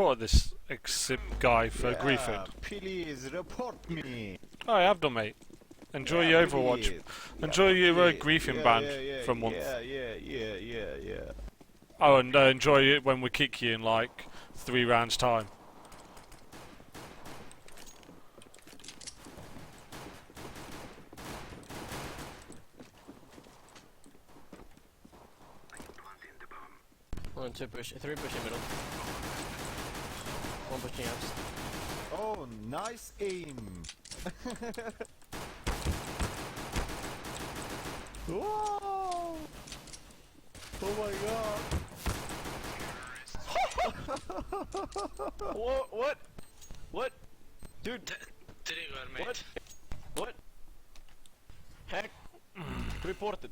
reported this exhib guy for griefing. Please report me. Oh, I have done, mate. Enjoy your Overwatch. Please. Enjoy your griefing ban for a month. Yeah. Oh, and enjoy it when we kick you in like 3 rounds time. One, two push, 3 pushing middle. 1 pushing ups. Oh, nice aim. Whoa! Oh my god! What? What? Dude! Trigger, mate. What? Hack! Reported.